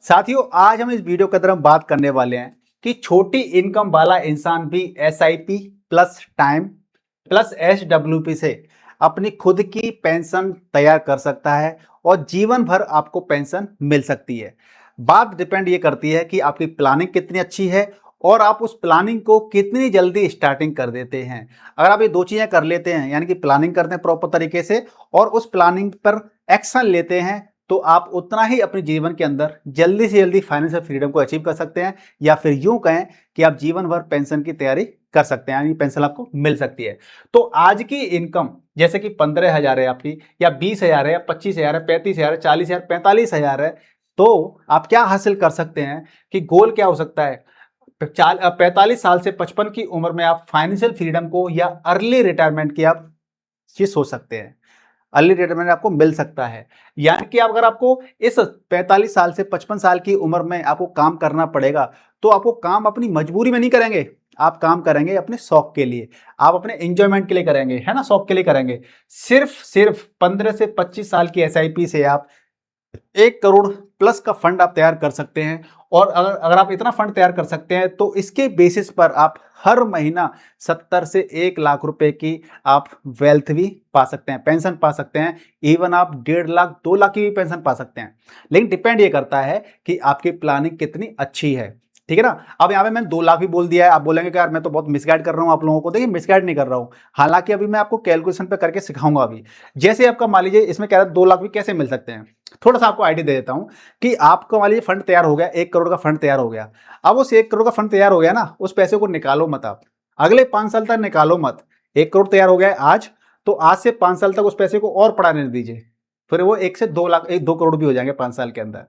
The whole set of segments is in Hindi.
साथियों, आज हम इस वीडियो के अंदर हम बात करने वाले हैं कि छोटी इनकम वाला इंसान भी SIP plus time plus SWP से अपनी खुद की पेंशन तैयार कर सकता है और जीवन भर आपको पेंशन मिल सकती है। बात डिपेंड ये करती है कि आपकी प्लानिंग कितनी अच्छी है और आप उस प्लानिंग को कितनी जल्दी स्टार्टिंग कर देते हैं। अगर आप ये दो चीजें कर लेते हैं, यानी कि प्लानिंग करते हैं प्रॉपर तरीके से और उस प्लानिंग पर एक्शन लेते हैं, तो आप उतना ही अपने जीवन के अंदर जल्दी से जल्दी फाइनेंशियल फ्रीडम को अचीव कर सकते हैं, या फिर यूं कहें कि आप जीवन भर पेंशन की तैयारी कर सकते हैं, यानी पेंशन आपको मिल सकती है। तो आज की इनकम जैसे कि 15,000 है आपकी, या 20,000 है, या 25,000 है, 35,000 है, 40,000, 45,000 है, तो आप क्या हासिल कर सकते हैं कि गोल क्या हो सकता है? 45 साल से 55 की उम्र में आप फाइनेंशियल फ्रीडम को या अर्ली रिटायरमेंट की आप चीज सोच सकते हैं। अर्ली रिटायरमेंट आपको मिल सकता है, यानी कि अगर आपको इस 45 साल से 55 साल की उम्र में आपको काम करना पड़ेगा, तो आपको काम अपनी मजबूरी में नहीं करेंगे, आप काम करेंगे अपने शौक के लिए, आप अपने एंजॉयमेंट के लिए करेंगे, है ना, शौक के लिए करेंगे। सिर्फ सिर्फ 15 से 25 साल की एसआईपी से आप 1 करोड़ प्लस का फंड आप तैयार कर सकते हैं। और अगर आप इतना फंड तैयार कर सकते हैं, तो इसके बेसिस पर आप हर महीना 70 से 1 लाख रुपए की आप वेल्थ भी पा सकते हैं, पेंशन पा सकते हैं। इवन आप 1.5 लाख 2 लाख की भी पेंशन पा सकते हैं, लेकिन डिपेंड ये करता है कि आपकी प्लानिंग कितनी अच्छी है। ठीक है ना। अब यहाँ पे मैंने 2 लाख भी बोल दिया है, आप बोलेंगे कि यार मैं तो बहुत मिसगाइड कर रहा हूँ आप लोगों को। देखिए, मिसगाइड नहीं कर रहा हूँ, हालांकि अभी मैं आपको कैलकुलेशन पे करके सिखाऊंगा। अभी जैसे आपका मान लीजिए इसमें कह रहा है 2 लाख भी कैसे मिल सकते हैं, थोड़ा सा आपको आइडिया दे देता हूं कि आपको मान लीजिए फंड तैयार हो गया, 1 करोड़ का फंड तैयार हो गया। अब उस 1 करोड़ का फंड तैयार हो गया ना, उस पैसे को निकालो मत, आप अगले 5 साल तक निकालो मत। 1 करोड़ तैयार हो गया है आज, तो आज से 5 साल तक उस पैसे को और बढ़ाने दीजिए, फिर वो 1 से 2 लाख 2 करोड़ भी हो जाएंगे 5 साल के अंदर,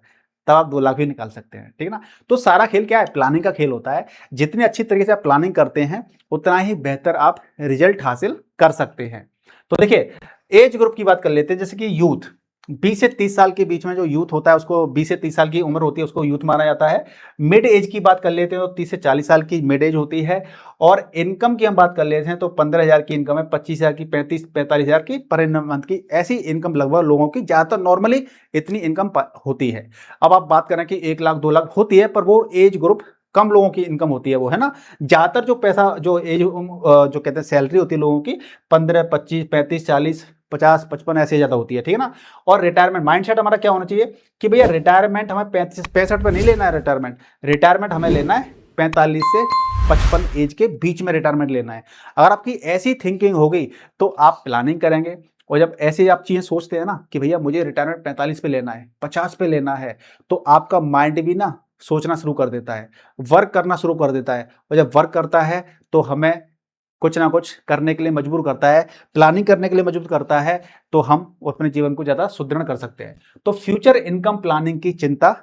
तब आप 2 लाख भी निकाल सकते हैं। ठीक है ना। तो सारा खेल क्या है, प्लानिंग का खेल होता है। जितनी अच्छी तरीके से आप प्लानिंग करते हैं, उतना ही बेहतर आप रिजल्ट हासिल कर सकते हैं। तो देखिए, एज ग्रुप की बात कर लेते हैं। जैसे कि यूथ 20 से 30 साल के बीच में जो यूथ होता है, उसको 20 से 30 साल की उम्र होती है, उसको यूथ माना जाता है। मिड एज की बात कर लेते हैं तो 30 से 40 साल की मिड एज होती है। और इनकम की हम बात कर लेते हैं तो 15,000 की इनकम है, 25,000 की, 45,000 की पर मंथ की, ऐसी इनकम लगभग लोगों की ज्यादातर नॉर्मली इतनी इनकम होती है। अब आप बात करें कि 1 लाख 2 लाख होती है, पर वो एज ग्रुप कम लोगों की इनकम होती है, वो है ना। ज्यादातर जो पैसा जो एज जो कहते हैं सैलरी होती है लोगों की 15, 25, 35, 40, 50, 55 ऐसे ज्यादा होती है। ठीक है ना। और रिटायरमेंट माइंडसेट हमारा क्या होना चाहिए कि भैया रिटायरमेंट हमें 65 पे नहीं लेना है। रिटायरमेंट रिटायरमेंट हमें लेना है 45 से 55 एज के बीच में रिटायरमेंट लेना है। अगर आपकी ऐसी थिंकिंग हो गई, तो आप प्लानिंग करेंगे। और जब ऐसे आप चीजें सोचते हैं ना कि भैया मुझे रिटायरमेंट 45 पे लेना है, 50 पे लेना है, तो आपका माइंड भी ना सोचना शुरू कर देता है, वर्क करना शुरू कर देता है। और जब वर्क करता है, तो हमें कुछ ना कुछ करने के लिए मजबूर करता है, प्लानिंग करने के लिए मजबूर करता है, तो हम अपने जीवन को ज्यादा सुदृढ़ कर सकते हैं। तो फ्यूचर इनकम प्लानिंग की चिंता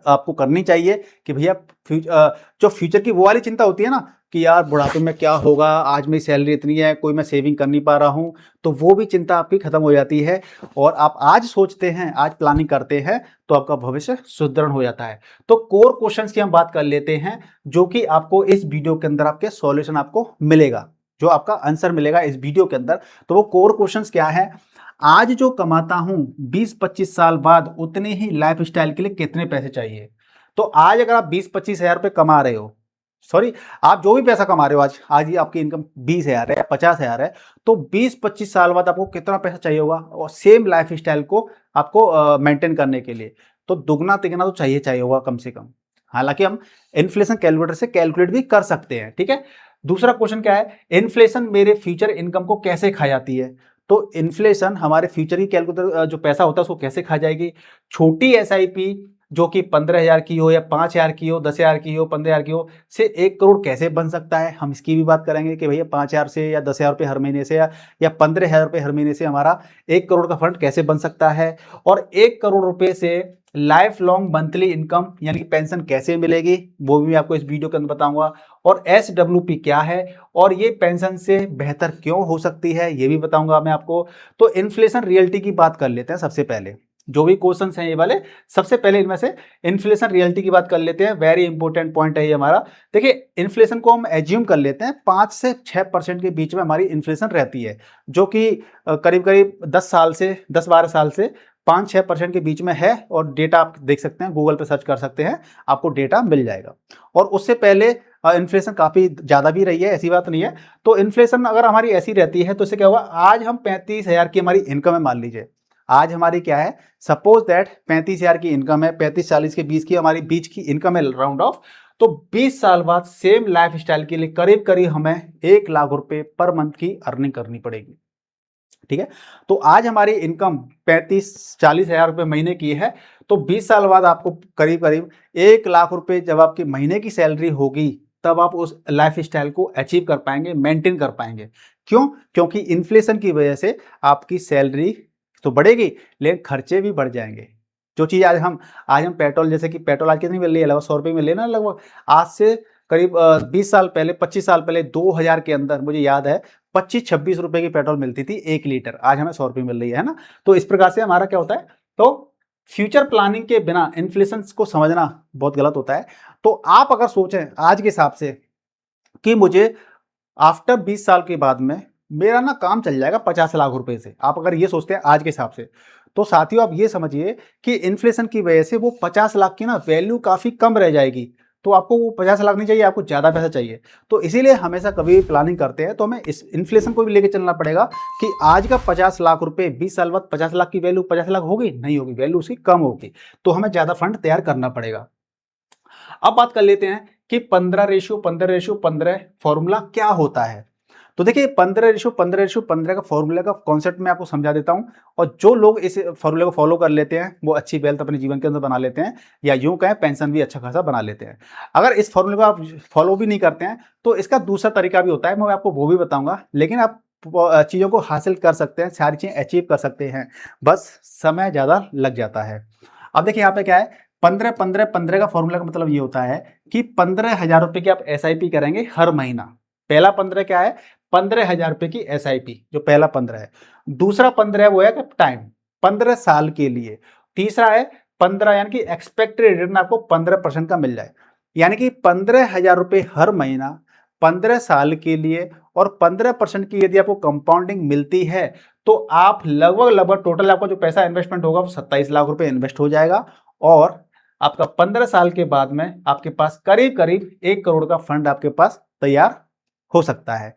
आपको करनी चाहिए कि भैया जो फ्यूचर की वो वाली चिंता होती है ना कि यार बुढ़ापे में क्या होगा, आज मेरी सैलरी इतनी है, कोई मैं सेविंग कर नहीं पा रहा हूं, तो वो भी चिंता आपकी खत्म हो जाती है। और आप आज सोचते हैं, आज प्लानिंग करते हैं, तो आपका भविष्य सुदृढ़ हो जाता है। तो कोर क्वेश्चंस की हम बात कर लेते हैं, जो कि आपको इस वीडियो के अंदर आपके सॉल्यूशन आपको मिलेगा, जो आपका आंसर मिलेगा इस वीडियो के अंदर। तो वो कोर क्वेश्चंस क्या है? आज जो कमाता हूं, 20-25 साल बाद उतने ही लाइफ स्टाइल के लिए कितने पैसे चाहिए? तो आज अगर आप 20-25 हजार रुपए कमा रहे हो, सॉरी, आप जो भी पैसा कमा रहे हो, आज आज ही आपकी इनकम 20,000 है या 50,000 है, तो 20-25 साल बाद आपको कितना पैसा चाहिए होगा और सेम लाइफ स्टाइल को आपको मेंटेन करने के लिए? तो दुगना तिगना तो चाहिए चाहिए होगा कम से कम। हालांकि हम इन्फ्लेशन कैलकुलेटर से कैलकुलेट भी कर सकते हैं। ठीक है। दूसरा क्वेश्चन क्या है? इन्फ्लेशन मेरे फ्यूचर इनकम को कैसे खा जाती है? तो इन्फ्लेशन हमारे फ्यूचर की कैलकुलेटर जो पैसा होता है उसको कैसे खा जाएगी? छोटी एसआईपी जो कि 15,000 की हो, या 5,000 की हो, 10,000 की हो, 15,000 की हो, से 1 करोड़ कैसे बन सकता है? हम इसकी भी बात करेंगे कि भैया 5,000 से या 10,000 रुपये हर महीने से, या 15,000 रुपये हर महीने से हमारा 1 करोड़ का फंड कैसे बन सकता है? और 1 करोड़ रुपए से लाइफ लॉन्ग मंथली इनकम यानी कि पेंशन कैसे मिलेगी, वो भी मैं आपको इस वीडियो के अंदर बताऊंगा। और एसडब्ल्यूपी क्या है और ये पेंशन से बेहतर क्यों हो सकती है, ये भी बताऊंगा मैं आपको। तो इन्फ्लेशन रियलिटी की बात कर लेते हैं सबसे पहले। जो भी क्वेश्चंस हैं ये वाले, सबसे पहले इनमें से इन्फ्लेशन रियलिटी की बात कर लेते हैं। वेरी इंपॉर्टेंट पॉइंट है ये हमारा। देखिए, इन्फ्लेशन को हम एज्यूम कर लेते हैं 5 से 6% के बीच में हमारी इन्फ्लेशन रहती है, जो कि करीब करीब 10 12 साल से 5-6% के बीच में है, और डेटा आप देख सकते हैं, गूगल पे सर्च कर सकते हैं, आपको डेटा मिल जाएगा। और उससे पहले इन्फ्लेशन काफ़ी ज़्यादा भी रही है, ऐसी बात नहीं है। तो इन्फ्लेशन अगर हमारी ऐसी रहती है तो इससे क्या होगा, आज हम 35,000 की हमारी इनकम है, मान लीजिए आज हमारी क्या है, सपोज दैट 35,000 की इनकम है, 35-40 के बीच की हमारी बीच की इनकम है राउंड ऑफ, तो 20 साल बाद सेम लाइफ स्टाइल के लिए करीब करीब हमें 1 लाख रुपए पर मंथ की अर्निंग करनी पड़ेगी। ठीक है, तो आज हमारी इनकम 35-40 हजार रुपए महीने की है, तो 20 साल बाद आपको करीब करीब 1 लाख रुपए जब आपकी महीने की सैलरी होगी, तब आप उस लाइफ स्टाइल को अचीव कर पाएंगे, मेंटेन कर पाएंगे। क्यों? क्योंकि इन्फ्लेशन की वजह से आपकी सैलरी तो बढ़ेगी, लेकिन खर्चे भी बढ़ जाएंगे। जो चीज आज हम पेट्रोल, जैसे कि पेट्रोल आज कितनी मिल रही है, लगभग 100 रुपये में लेना, लगभग आज से करीब 20 साल पहले, 25 साल पहले 2000 के अंदर मुझे याद है 25-26 रुपए की पेट्रोल मिलती थी 1 लीटर, आज हमें 100 रुपये मिल रही है ना। तो इस प्रकार से हमारा क्या होता है, तो फ्यूचर प्लानिंग के बिना इन्फ्लेशन को समझना बहुत गलत होता है। तो आप अगर सोचें आज के हिसाब से कि मुझे आफ्टर 20 साल के बाद में मेरा ना काम चल जाएगा 50 लाख रुपए से, आप अगर ये सोचते हैं आज के हिसाब से, तो साथियों आप ये समझिए कि इन्फ्लेशन की वजह से वो 50 लाख की ना वैल्यू काफी कम रह जाएगी। तो आपको वो 50 लाख नहीं चाहिए, आपको ज्यादा पैसा चाहिए। तो इसीलिए हमेशा कभी भी प्लानिंग करते हैं तो हमें इस इन्फ्लेशन को भी लेके चलना पड़ेगा कि आज का 50 लाख रुपए 20 साल बाद 50 लाख की वैल्यू 50 लाख होगी, नहीं होगी, वैल्यू उसकी कम होगी। तो हमें ज्यादा फंड तैयार करना पड़ेगा। अब बात कर लेते हैं कि 15:15:15 फॉर्मूला क्या होता है। तो देखिए 15:15:15 का फॉर्मूला का कॉन्सेप्ट मैं आपको समझा देता हूं, और जो लोग इस फॉर्मूले को फॉलो कर लेते हैं वो अच्छी वेल्थ अपने जीवन के अंदर बना लेते हैं, या यूं कहें पेंशन भी अच्छा खासा बना लेते हैं। अगर इस फॉर्मूले को आप फॉलो भी नहीं करते हैं तो इसका दूसरा तरीका भी होता है, मैं आपको वो भी बताऊंगा, लेकिन आप चीज़ों को हासिल कर सकते हैं, सारी चीज़ें अचीव कर सकते हैं, बस समय ज़्यादा लग जाता है। अब देखिए यहाँ पे क्या है, 15-15-15 का फॉर्मूला का मतलब ये होता है कि 15,000 रुपए की आप SIP करेंगे हर महीना। पहला 15 क्या है, 15,000 रुपए की SIP, जो पहला 15 है। दूसरा 15 है वो है टाइम, 15 साल के लिए। तीसरा है 15 यानी कि एक्सपेक्टेड रिटर्न आपको 15% का मिल जाए, यानी कि 15,000 रुपए हर महीना 15 साल के लिए, और 15% की यदि आपको कंपाउंडिंग मिलती है तो आप लगभग लगभग टोटल आपका जो पैसा इन्वेस्टमेंट होगा वो 27 लाख रुपए इन्वेस्ट हो जाएगा, और आपका 15 साल के बाद में आपके पास करीब करीब 1 करोड़ का फंड आपके पास तैयार हो सकता है।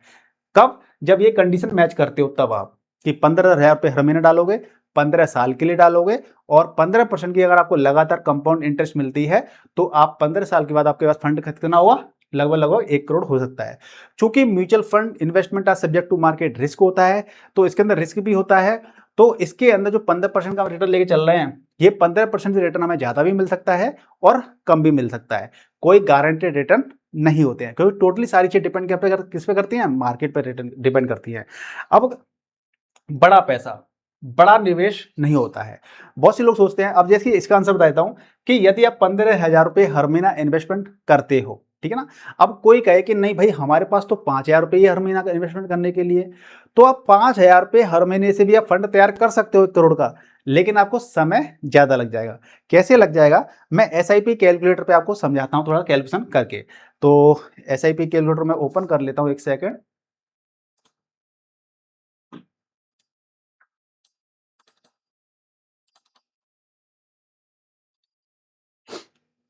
कब? जब ये कंडीशन मैच करते हो तब आप, कि 15,000 रुपए हर महीने डालोगे, 15 साल के लिए डालोगे, और 15% की अगर आपको लगातार कंपाउंड इंटरेस्ट मिलती है, तो आप 15 साल के बाद आपके पास फंड कितना हुआ, लगभग लगभग 1 करोड़ हो सकता है। चूंकि mutual fund investment are subject to market risk होता है, तो इसके अंदर रिस्क भी होता है। तो इसके अंदर जो 15% का रिटर्न लेके चल रहे हैं, ये 15% रिटर्न हमें ज्यादा भी मिल सकता है और कम भी मिल सकता है, कोई गारंटेड रिटर्न नहीं होते हैं, क्योंकि टोटली सारी चीज डिपेंड किस पे करती हैं, मार्केट पर रिटर्न डिपेंड करती है। अब बड़ा पैसा, बड़ा निवेश नहीं होता है, बहुत से लोग सोचते हैं। अब जैसे इसका आंसर बता देता हूं कि यदि आप 15,000 रुपए हर महीना इन्वेस्टमेंट करते हो, ठीक है ना, अब कोई कहे कि नहीं भाई हमारे पास तो 5,000 रुपए ही हर महीना का इन्वेस्टमेंट करने के लिए, तो आप 5,000 रुपए हर महीने से भी आप फंड तैयार कर सकते हो 1 करोड़ का, लेकिन आपको समय ज्यादा लग जाएगा। कैसे लग जाएगा, मैं SIP कैलकुलेटर पे आपको समझाता हूं थोड़ा कैलकुलेशन करके। तो SIP कैलकुलेटर मैं ओपन कर लेता हूं, एक सेकेंड।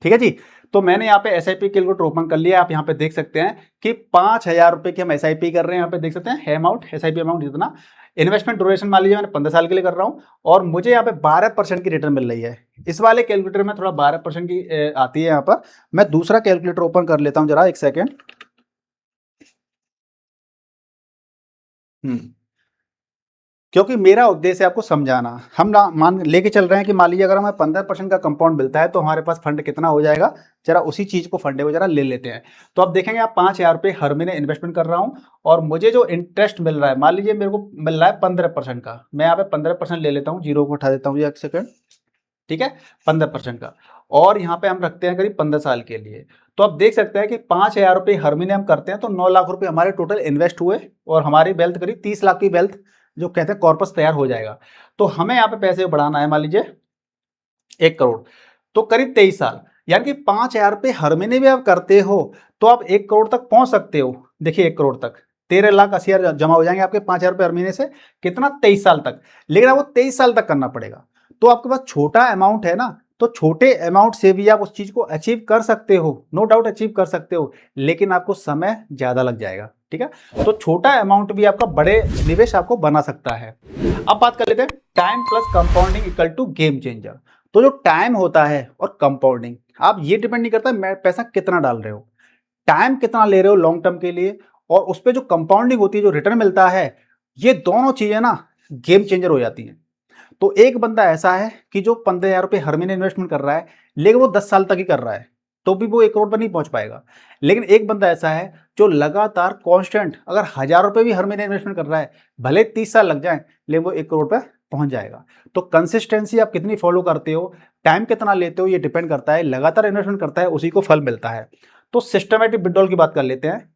ठीक है जी, तो मैंने यहाँ पे SIP कैलकुलेटर ओपन कर लिया। आप यहाँ पे देख सकते हैं कि 5,000 रुपए की हम SIP कर रहे हैं। यहाँ पे देख सकते हैं अमाउंट, SIP अमाउंट जितना, इन्वेस्टमेंट ड्यूरेशन मान लीजिए मैंने 15 साल के लिए कर रहा हूँ, और मुझे यहाँ पे 12% की रिटर्न मिल रही है। इस वाले कैलकुलेटर में थोड़ा 12% की आती है। यहाँ पर मैं दूसरा कैलकुलेटर ओपन कर लेता हूँ जरा, एक सेकेंड। क्योंकि मेरा उद्देश्य है आपको समझाना। हम ना मान लेके चल रहे हैं कि मान लीजिए अगर हमें 15% का कंपाउंड मिलता है तो हमारे पास फंड कितना हो जाएगा, जरा उसी चीज को फंडे को जरा ले लेते हैं। तो आप देखेंगे आप 5,000 रुपये हर महीने इन्वेस्टमेंट कर रहा हूं, और मुझे जो इंटरेस्ट मिल रहा है, मान लीजिए मेरे को मिल रहा है 15% का, मैं यहाँ पे 15% ले लेता हूँ, जीरो को उठा देता हूँ, एक सेकंड, ठीक है, 15% का, और यहाँ पे हम रखते हैं करीब 15 साल के लिए। तो आप देख सकते हैं कि 5,000 रुपये हर महीने हम करते हैं तो 9 लाख रुपए हमारे टोटल इन्वेस्ट हुए, और हमारी वेल्थ करीब 30 लाख की वेल्थ जो कहते हैं कॉर्पस तैयार हो जाएगा। तो हमें यहाँ पे पैसे बढ़ाना है, मान लीजिए 1 करोड़, तो करीब 23 साल, यानी कि 5,000 रुपये हर महीने भी आप करते हो तो आप 1 करोड़ तक पहुंच सकते हो। देखिए 1 करोड़ तक 13,80,000 जमा हो जाएंगे आपके 5,000 रुपये हर महीने से, कितना, 23 साल तक। लेकिन आपको 23 साल तक करना पड़ेगा। तो आपके पास छोटा अमाउंट है ना, तो छोटे अमाउंट से भी आप उस चीज को अचीव कर सकते हो, नो डाउट अचीव कर सकते हो, लेकिन आपको समय ज्यादा लग जाएगा। ठीक है, तो छोटा अमाउंट भी आपका बड़े निवेश आपको बना सकता है। अब बात कर लेते हैं time plus compounding equal to game changer. तो जो टाइम होता है और कंपाउंडिंग, आप ये डिपेंड नहीं करता मैं पैसा कितना डाल रहे हो, टाइम कितना ले रहे हो लॉन्ग टर्म के लिए, और उस पर जो कंपाउंडिंग होती है, जो रिटर्न मिलता है, ये दोनों चीजें ना गेम चेंजर हो जाती हैं। तो एक बंदा ऐसा है कि जो 15,000 रुपये हर महीने इन्वेस्टमेंट कर रहा है, लेकिन वो 10 साल तक ही कर रहा है, तो भी वो 1 करोड़ पर नहीं पहुंच पाएगा। लेकिन एक बंदा ऐसा है जो लगातार कांस्टेंट अगर 1,000 रुपये भी हर महीने इन्वेस्टमेंट कर रहा है, भले 30 साल लग जाए, लेकिन वो 1 करोड़ पर पहुंच जाएगा। तो कंसिस्टेंसी आप कितनी फॉलो करते हो, टाइम कितना लेते हो, ये डिपेंड करता है। लगातार इन्वेस्टमेंट करता है उसी को फल मिलता है। तो सिस्टमेटिक विड्रॉल की बात कर लेते हैं।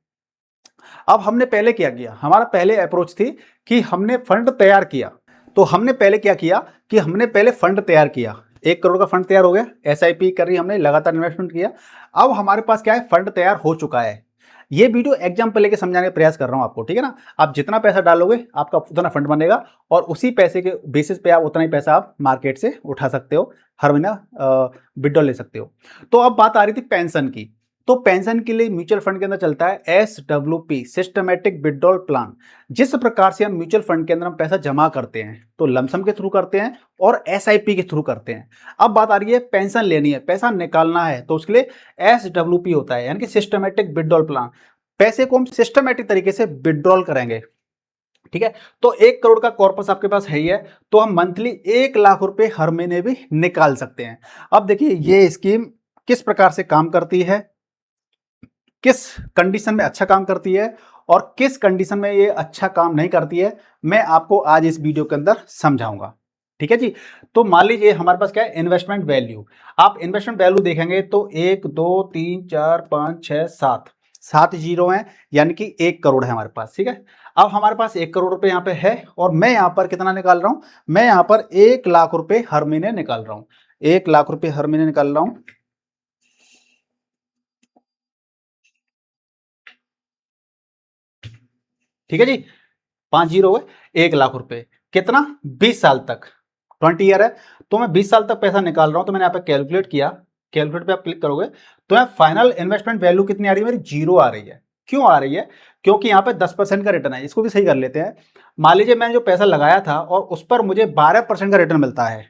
अब हमने पहले क्या किया, हमारा पहले अप्रोच थी कि हमने फंड तैयार किया। तो हमने पहले क्या किया कि हमने पहले फंड तैयार किया, 1 करोड़ का फंड तैयार हो गया, एसआईपी कर रही हमने, लगातार इन्वेस्टमेंट किया। अब हमारे पास क्या है, फंड तैयार हो चुका है। ये वीडियो एग्जाम्पल लेके समझाने का प्रयास कर रहा हूं आपको, ठीक है ना। आप जितना पैसा डालोगे आपका उतना फंड बनेगा, और उसी पैसे के बेसिस पे आप उतना ही पैसा आप मार्केट से उठा सकते हो, हर महीना विड्रॉल ले सकते हो। तो अब बात आ रही थी पेंशन की। तो पेंशन के लिए म्यूचुअल फंड के अंदर चलता है SWP, सिस्टमैटिक विड्रॉल प्लान। जिस प्रकार से हम म्यूचुअल फंड के अंदर हम पैसा जमा करते हैं, तो लमसम के थ्रू करते हैं और SIP के थ्रू करते हैं। अब बात आ रही है पेंशन लेनी है, पैसा निकालना है, तो उसके लिए SWP होता है, यानी कि सिस्टमैटिक विड्रॉल प्लान। पैसे को हम सिस्टमैटिक तरीके से विड्रॉल करेंगे। ठीक है, तो 1 करोड़ का कॉर्पस आपके पास है ही है, तो हम मंथली 1 लाख रुपए हर महीने भी निकाल सकते हैं। अब देखिए ये स्कीम किस प्रकार से काम करती है, किस कंडीशन में अच्छा काम करती है और किस कंडीशन में ये अच्छा काम नहीं करती है, मैं आपको आज इस वीडियो के अंदर समझाऊंगा। ठीक है जी। तो मान लीजिए हमारे पास क्या है, इन्वेस्टमेंट वैल्यू। आप इन्वेस्टमेंट वैल्यू देखेंगे तो 1 2 3 4 5 6 7 7 जीरो हैं, यानी कि 1 करोड़ है हमारे पास। ठीक है, अब हमारे पास 1 करोड़ रुपए यहाँ पे है, और मैं यहाँ पर कितना निकाल रहा हूँ, मैं यहाँ पर 1 लाख रुपए हर महीने निकाल रहा हूँ। 1 लाख रुपए हर महीने निकाल रहा हूँ। ठीक है जी, 5 जीरो है, 1 लाख रुपए, कितना, 20 साल तक, 20 ईयर है। तो मैं 20 साल तक पैसा निकाल रहा हूं, तो मैंने यहाँ पे कैलकुलेट किया, कैलकुलेट पे आप क्लिक करोगे तो यहाँ फाइनल इन्वेस्टमेंट वैल्यू कितनी आ रही है, मेरी जीरो आ रही है। क्यों आ रही है, क्योंकि यहाँ पे 10% का रिटर्न है। इसको भी सही कर लेते हैं। मान लीजिए मैंने जो पैसा लगाया था और उस पर मुझे 12% का रिटर्न मिलता है,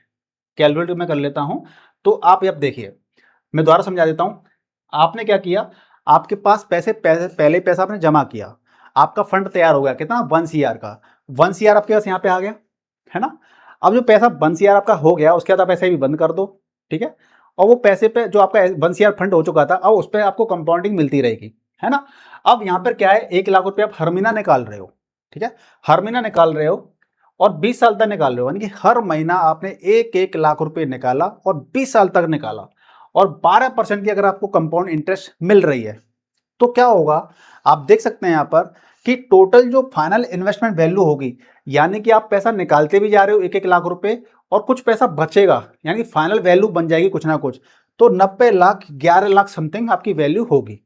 कैलकुलेट मैं कर लेता हूं। तो आप अब देखिए, मैं दोबारा समझा देता हूं। आपने क्या किया, आपके पास पहले पैसा आपने जमा किया, आपका फंड तैयार हो गया, कितना, 1 CR का। 1 CR आपके पास यहाँ पे आ गया, है ना। अब जो पैसा 1 CR आपका हो गया, उसके बाद आप ऐसे भी बंद कर दो। ठीक है, और वो पैसे पे जो आपका 1 CR फंड हो चुका था, अब उस पर आपको कंपाउंडिंग मिलती रहेगी, है ना। अब यहाँ पर क्या है, 1 लाख रुपये आप हर महीना निकाल रहे हो। ठीक है, हर महीना निकाल रहे हो और 20 साल तक निकाल रहे हो, यानी कि हर महीना आपने 1 1 लाख रुपए निकाला और 20 साल तक निकाला, और 12% की अगर आपको कंपाउंड इंटरेस्ट मिल रही है, तो क्या होगा, आप देख सकते हैं यहाँ पर कि टोटल जो फाइनल इन्वेस्टमेंट वैल्यू होगी, यानी कि आप पैसा निकालते भी जा रहे हो 1 1 लाख रुपए, और कुछ पैसा बचेगा, यानी फाइनल वैल्यू बन जाएगी कुछ ना कुछ, तो 90 लाख 11 लाख समथिंग आपकी वैल्यू होगी।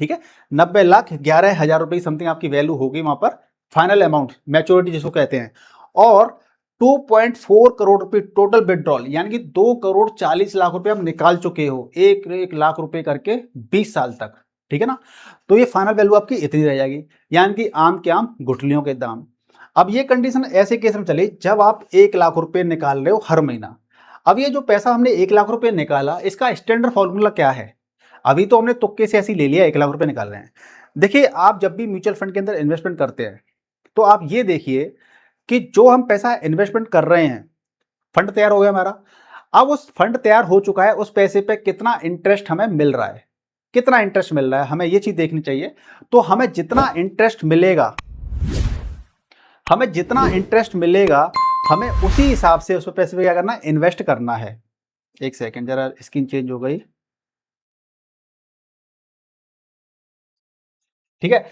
ठीक है, 90 लाख 11 हजार रुपए समथिंग आपकी वैल्यू होगी वहां पर, फाइनल अमाउंट, मैच्योरिटी जिसको कहते हैं। और 2.4 करोड़ रुपए टोटल विड्रॉल, यानी कि 2 करोड़ 40 लाख रुपए आप निकाल चुके हो, 1 1 लाख रुपए करके 20 साल तक। ठीक है ना, तो ये फाइनल वैल्यू आपकी इतनी रह जाएगी, यानी कि आम के आम गुठलियों के दाम। अब ये कंडीशन ऐसे केस में चले जब आप 1 लाख रुपए निकाल रहे हो हर महीना। अब ये जो पैसा हमने 1 लाख रुपए निकाला, इसका स्टैंडर्ड फॉर्मूला क्या है, अभी तो हमने तुक्के से ऐसे ही ले लिया, 1 लाख रुपए निकाल रहे हैं। देखिए आप जब भी म्यूचुअल फंड के अंदर इन्वेस्टमेंट करते हैं, तो आप ये देखिए कि जो हम पैसा इन्वेस्टमेंट कर रहे हैं, फंड तैयार हो गया हमारा, अब उस फंड तैयार हो चुका है, उस पैसे पे कितना इंटरेस्ट हमें मिल रहा है, कितना इंटरेस्ट मिल रहा है, हमें ये चीज देखनी चाहिए। तो हमें जितना इंटरेस्ट मिलेगा, हमें जितना इंटरेस्ट मिलेगा, हमें उसी हिसाब से उस पैसे पे क्या करना है, इन्वेस्ट करना है। एक सेकेंड, जरा स्क्रीन चेंज हो गई। ठीक है,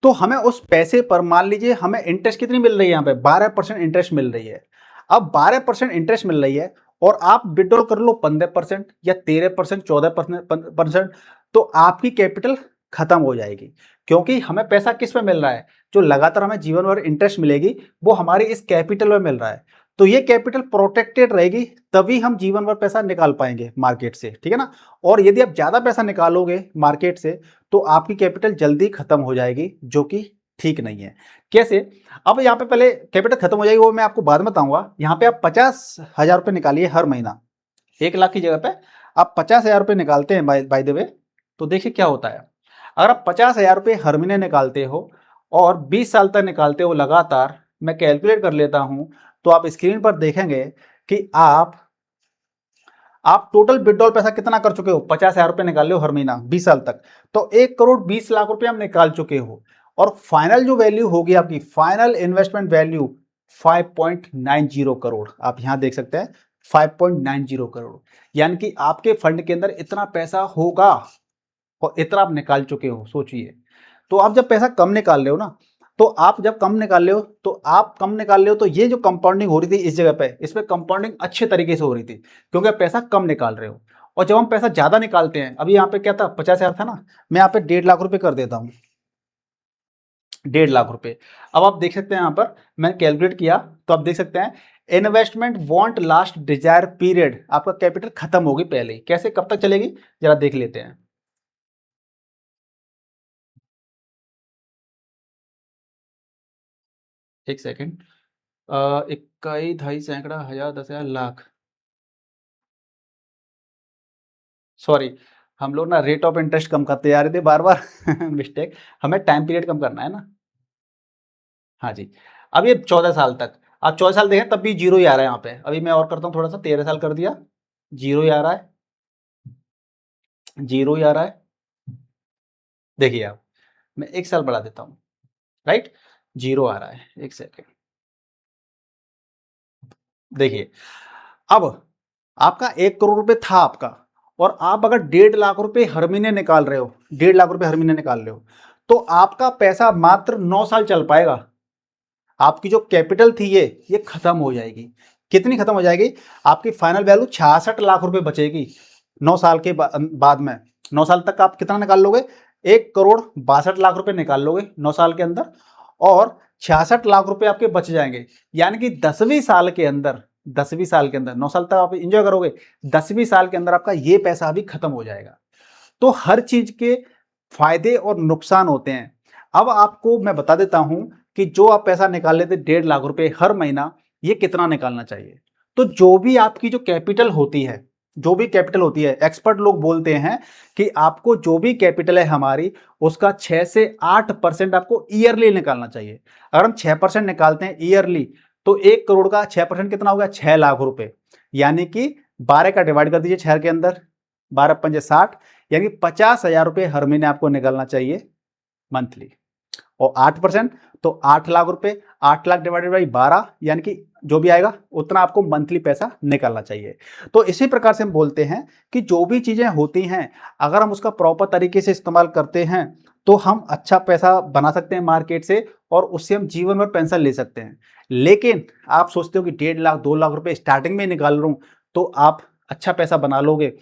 तो हमें उस पैसे पर मान लीजिए हमें इंटरेस्ट कितनी मिल रही है, यहाँ पे 12% इंटरेस्ट मिल रही है। अब 12% इंटरेस्ट मिल रही है, और आप विड्रॉल कर लो 15% या 13%, 14%, तो आपकी कैपिटल खत्म हो जाएगी। क्योंकि हमें पैसा किस पे मिल रहा है, जो लगातार हमें जीवन भर इंटरेस्ट मिलेगी, वो हमारी इस कैपिटल में मिल रहा है। तो ये कैपिटल प्रोटेक्टेड रहेगी, तभी हम जीवन भर पैसा निकाल पाएंगे मार्केट से, ठीक है ना। और यदि आप ज्यादा पैसा निकालोगे मार्केट से तो आपकी कैपिटल जल्दी खत्म हो जाएगी, जो कि ठीक नहीं है। कैसे? अब यहाँ पे पहले कैपिटल खत्म हो जाएगी वो मैं आपको बाद में बताऊंगा। यहाँ पे आप 50,000 रुपये निकालिए हर महीना, 1 लाख की जगह पे आप 50,000 रुपये निकालते हैं बाय द वे, तो देखिए क्या होता है। अगर आप 50,000 रुपये हर महीने निकालते हो और 20 साल तक निकालते हो लगातार, मैं कैलकुलेट कर लेता हूं, तो आप स्क्रीन पर देखेंगे कि आप टोटल विड्रॉल पैसा कितना कर चुके हो। 50,000 रुपये निकाल हो हर महीना 20 साल तक, तो 1,20,00,000 रुपये आप निकाल चुके हो। और फाइनल जो वैल्यू होगी आपकी, फाइनल इन्वेस्टमेंट वैल्यू 5.90 करोड़, आप यहां देख सकते हैं 5.90 करोड़, यानी कि आपके फंड के अंदर इतना पैसा होगा और इतना आप निकाल चुके हो। सोचिए, तो आप जब पैसा कम निकाल रहे हो ना, तो आप जब कम निकाल रहे हो तो ये जो कंपाउंडिंग हो रही थी इस जगह पे, इसमें कंपाउंडिंग अच्छे तरीके से हो रही थी, क्योंकि आप पैसा कम निकाल रहे हो। और जब हम पैसा ज्यादा निकालते हैं, अभी यहाँ पे क्या था, 50,000 था ना, मैं यहाँ पे 1.5 लाख रुपए कर देता हूँ, 1.5 लाख रुपए। अब आप देख सकते हैं यहाँ पर मैंने कैलकुलेट किया, तो आप देख सकते हैं investment won't last desire period, आपका कैपिटल खत्म होगी पहले ही। कैसे, कब तक चलेगी, जरा देख लेते हैं। एक सेकेंड, इक्काई, ढाई, सैकड़ा, हजार, 10,000, लाख, सॉरी, हम लोग ना रेट ऑफ इंटरेस्ट कम करते जा रहे थे बार बार मिस्टेक, हमें टाइम पीरियड कम करना है ना। हाँ जी, अब ये 14 साल तक, आप 14 साल देखें तब भी जीरो ही आ रहा है यहाँ पे। अभी मैं और करता हूँ थोड़ा सा, 13 साल कर दिया, जीरो ही आ रहा है, जीरो ही आ रहा है। देखिए आप, मैं 1 साल बढ़ा देता हूँ, राइट, जीरो आ रहा है। एक सेकेंड, देखिए अब आपका 1 करोड़ रुपए था आपका, और आप अगर 1.5 लाख रुपए हर महीने निकाल रहे हो, 1.5 लाख रुपए हर महीने निकाल रहे हो, तो आपका पैसा मात्र 9 साल चल पाएगा। आपकी जो कैपिटल थी ये खत्म हो जाएगी। कितनी खत्म हो जाएगी? आपकी फाइनल वैल्यू 66 लाख रुपए बचेगी 9 साल के बाद में। 9 साल तक आप कितना निकाल लोगे? 1,62,00,000 रुपए निकाल लोगे 9 साल के अंदर, और 66 लाख रुपए आपके बच जाएंगे। यानी कि 10वीं साल के अंदर, 10वीं साल के अंदर, 9 साल तक आप इंजॉय करोगे, 10वीं साल के अंदर आपका ये पैसा भी खत्म हो जाएगा। तो हर चीज के फायदे और नुकसान होते हैं। अब आपको मैं बता देता हूं कि जो आप पैसा निकाल लेते 1.5 लाख रुपए हर महीना, ये कितना निकालना चाहिए। तो जो भी आपकी जो कैपिटल होती है, जो भी कैपिटल होती है, एक्सपर्ट लोग बोलते हैं कि आपको जो भी कैपिटल है हमारी, उसका 6 से 8% आपको ईयरली निकालना चाहिए। अगर हम 6% निकालते हैं ईयरली, तो 1 करोड़ का 6% कितना होगा? 6 लाख रुपए। यानी कि 12 का डिवाइड कर दीजिए 6 के अंदर, 12×5 = 60, यानी 50,000 रुपए हर महीने आपको निकालना चाहिए मंथली। और 8% तो 8 लाख रुपए, 8 लाख डिवाइडेड बाई 12, यानी कि जो भी आएगा उतना आपको मंथली पैसा निकालना चाहिए। तो इसी प्रकार से हम बोलते हैं कि जो भी चीजें होती हैं, अगर हम उसका प्रॉपर तरीके से इस्तेमाल करते हैं, तो हम अच्छा पैसा बना सकते हैं मार्केट से, और उससे हम जीवन भर पेंशन ले सकते हैं। लेकिन आप सोचते हो कि 1.5 लाख 2 लाख रुपए स्टार्टिंग में निकाल रहा हूं, तो आप अच्छा पैसा बना लोगे,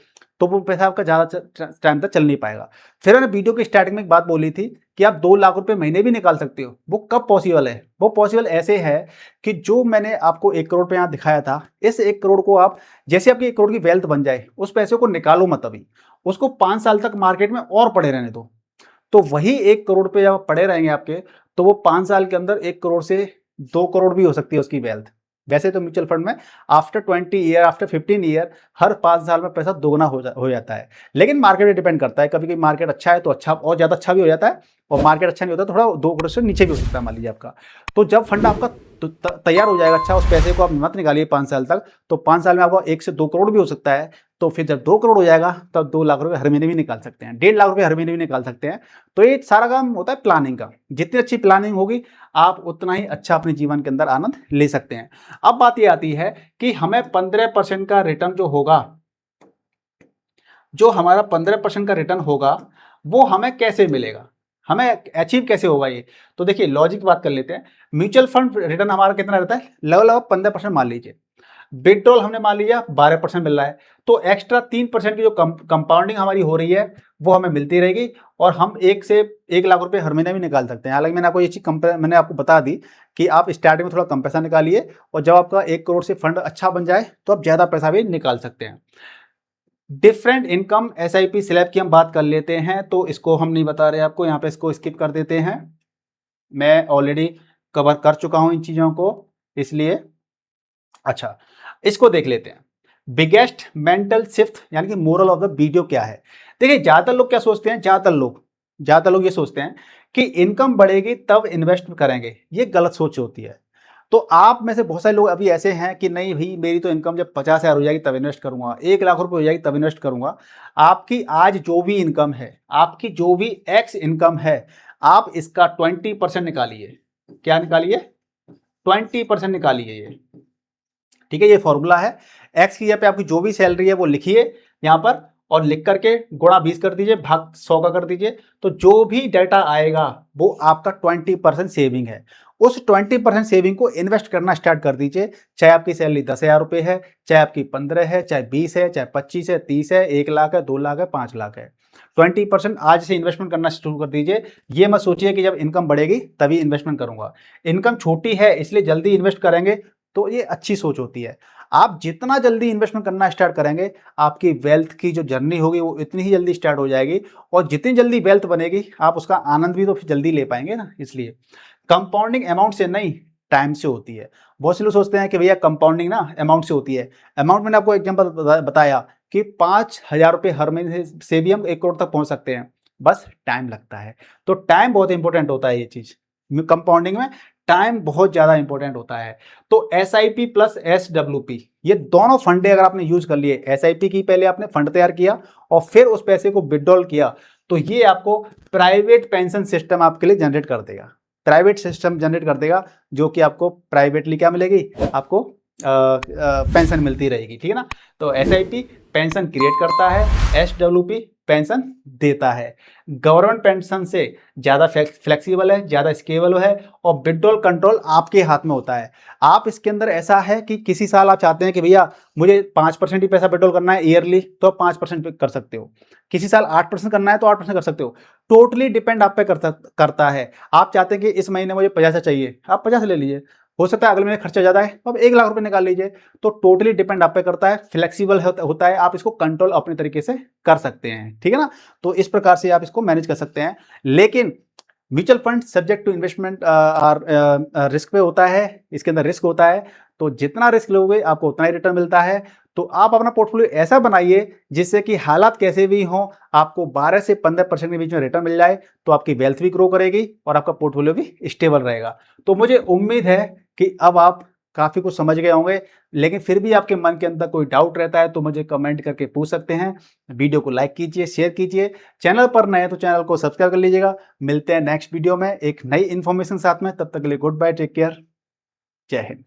तो वो पैसा आपका ज्यादा टाइम तक चल नहीं पाएगा। फिर मैंने वीडियो की स्टार्टिंग में एक बात बोली थी कि आप 2 लाख रुपए महीने भी निकाल सकते हो। वो कब पॉसिबल है? वो पॉसिबल ऐसे है कि जो मैंने आपको 1 करोड़ पे यहाँ दिखाया था, इस 1 करोड़ को आप, जैसे आपकी 1 करोड़ की वेल्थ बन जाए, उस पैसे को निकालो मत अभी, उसको 5 साल तक मार्केट में और पड़े रहने दो। तो वही 1 करोड़ पे जब पड़े रहेंगे आपके, तो वो 5 साल के अंदर 1 करोड़ से 2 करोड़ भी हो सकती है उसकी वेल्थ। वैसे तो म्यूचुअल फंड में आफ्टर 20 ईयर, आफ्टर 15 ईयर, हर 5 साल में पैसा दोगुना हो जाता है। लेकिन मार्केट पे डिपेंड करता है, कभी कभी मार्केट अच्छा है तो अच्छा, और ज्यादा अच्छा भी हो जाता है, और मार्केट अच्छा नहीं होता थोड़ा 2 करोड़ से नीचे भी हो सकता है मान लीजिए आपका। तो जब फंड आपका तैयार हो जाएगा अच्छा, उस पैसे को आप मत निकालिए 5 साल तक, तो 5 साल में आपका 1 से 2 करोड़ भी हो सकता है। तो फिर जब 2 करोड़ हो जाएगा, तब 2 लाख रुपए हर महीने भी निकाल सकते हैं, 1.5 लाख रुपए हर महीने भी निकाल सकते हैं। तो ये सारा काम होता है प्लानिंग का। जितनी अच्छी प्लानिंग होगी, आप उतना ही अच्छा अपने जीवन के अंदर आनंद ले सकते हैं। अब बात ये आती है कि हमें 15% का रिटर्न जो होगा, जो हमारा 15% का रिटर्न होगा, वो हमें कैसे मिलेगा, हमें अचीव कैसे होगा ये। तो देखिए लॉजिक बात कर लेते हैं। म्यूचुअल फंड रिटर्न हमारा कितना रहता है? लगभग 15% मान लीजिए। विड्रॉल हमने मान लिया 12% मिल रहा है, तो एक्स्ट्रा 3% की जो कंपाउंडिंग हमारी हो रही है वो हमें मिलती रहेगी, और हम 1 लाख रुपए हर महीने भी निकाल सकते हैं। हालांकि मैंने आपको ये चीज मैंने आपको बता दी कि आप स्टार्टिंग में थोड़ा कम पैसा निकालिए, और जब आपका 1 करोड़ से फंड अच्छा बन जाए तो आप ज्यादा पैसा भी निकाल सकते हैं। डिफरेंट इनकम SIP स्लैब की हम बात कर लेते हैं, तो इसको हम नहीं बता रहे आपको, यहाँ पे इसको स्किप कर देते हैं, मैं ऑलरेडी कवर कर चुका हूं इन चीजों को, इसलिए अच्छा इसको देख लेते हैं। बिगेस्ट मेंटल शिफ्ट यानी कि मोरल ऑफ द वीडियो क्या है। देखिए ज्यादातर लोग क्या सोचते हैं, ज्यादातर लोग ये सोचते हैं कि इनकम बढ़ेगी तब इन्वेस्ट करेंगे, ये गलत सोच होती है। तो आप में से बहुत सारे लोग अभी ऐसे हैं कि नहीं भाई मेरी तो इनकम जब 50,000 हो जाएगी तब इन्वेस्ट करूंगा, 1 लाख रुपए हो जाएगी तब इन्वेस्ट करूंगा। आपकी आज जो भी इनकम है, आपकी जो भी एक्स इनकम है, आप इसका 20% निकालिए। क्या निकालिए? 20% निकालिए ये, ठीक है। ये फॉर्मूला है, एक्स की जगह पे आपकी जो भी सैलरी है वो लिखिए यहाँ पर, और लिख करके गुणा 20 कर दीजिए, भाग 100 का कर दीजिए, तो जो भी डाटा आएगा वो आपका 20% सेविंग है। उस 20% सेविंग को इन्वेस्ट करना स्टार्ट कर दीजिए, चाहे आपकी सैलरी 10,000 रुपये है, चाहे आपकी 15 है, चाहे 20 है, चाहे 25 है, 30 है, 1 लाख है, 2 लाख है, 5 लाख है। 20% आज से इन्वेस्टमेंट करना शुरू कर दीजिए। ये मत सोचिए कि जब इनकम बढ़ेगी तभी इन्वेस्टमेंट करूंगा। इनकम छोटी है इसलिए जल्दी इन्वेस्ट करेंगे, तो ये अच्छी सोच होती है। आप जितना जल्दी इन्वेस्टमेंट करना स्टार्ट करेंगे, आपकी वेल्थ की जो जर्नी होगी वो इतनी ही जल्दी स्टार्ट हो जाएगी, और जितनी जल्दी वेल्थ बनेगी आप उसका आनंद भी तो फिर जल्दी ले पाएंगे ना। इसलिए कंपाउंडिंग अमाउंट से नहीं, टाइम से होती है। बहुत से लोग सोचते हैं कि भैया कंपाउंडिंग ना अमाउंट से होती है। अमाउंट मैंने आपको एग्जांपल बताया कि 5,000 रुपये हर महीने से भी हम 1 करोड़ तक पहुंच सकते हैं, बस टाइम लगता है। तो टाइम बहुत इंपॉर्टेंट होता है, ये चीज कंपाउंडिंग में टाइम बहुत ज्यादा इंपॉर्टेंट होता है। तो SIP प्लस SWP ये दोनों फंडे अगर आपने यूज कर लिए, SIP की पहले आपने फंड तैयार किया और फिर उस पैसे को विड्रॉल किया, तो ये आपको प्राइवेट पेंशन सिस्टम आपके लिए जनरेट कर देगा। प्राइवेट सिस्टम जनरेट कर देगा, जो कि आपको प्राइवेटली क्या मिलेगी, आपको पेंशन मिलती रहेगी, ठीक है ना। तो SIP पेंशन क्रिएट करता है, SWP पेंशन देता है। गवर्नमेंट पेंशन से ज़्यादा फ्लेक्सिबल है, ज़्यादा स्केबल है, और विड्रॉल कंट्रोल आपके हाथ में होता है। आप इसके अंदर ऐसा है कि किसी साल आप चाहते हैं कि भैया मुझे 5% ही पैसा विड्रॉल करना है ईयरली, तो 5% कर सकते हो। किसी साल 8% करना है तो 8% कर सकते हो। टोटली डिपेंड आप पे करता है। आप चाहते हैं कि इस महीने मुझे 50 चाहिए, आप 50 ले लीजिए। हो सकता है अगले महीने खर्चा ज़्यादा है तो अब 1 लाख रुपए निकाल लीजिए। तो टोटली डिपेंड आप पे करता है, फ्लेक्सिबल होता है, आप इसको कंट्रोल अपने तरीके से कर सकते हैं, ठीक है ना। तो इस प्रकार से आप इसको मैनेज कर सकते हैं। लेकिन mutual fund subject to investment और रिस्क पे होता है, इसके अंदर रिस्क होता है। तो जितना रिस्क लोगे आपको उतना ही रिटर्न मिलता है। तो आप अपना पोर्टफोलियो ऐसा बनाइए जिससे कि हालात कैसे भी हों, आपको 12 से 15% के बीच में रिटर्न मिल जाए, तो आपकी वेल्थ भी ग्रो करेगी और आपका पोर्टफोलियो भी स्टेबल रहेगा। तो मुझे उम्मीद है कि अब आप काफ़ी कुछ समझ गए होंगे, लेकिन फिर भी आपके मन के अंदर कोई डाउट रहता है तो मुझे कमेंट करके पूछ सकते हैं। वीडियो को लाइक कीजिए, शेयर कीजिए, चैनल पर नए हैं तो चैनल को सब्सक्राइब कर लीजिएगा। मिलते हैं नेक्स्ट वीडियो में एक नई इन्फॉर्मेशन साथ में, तब तक के लिए गुड बाय, टेक केयर, जय हिंद।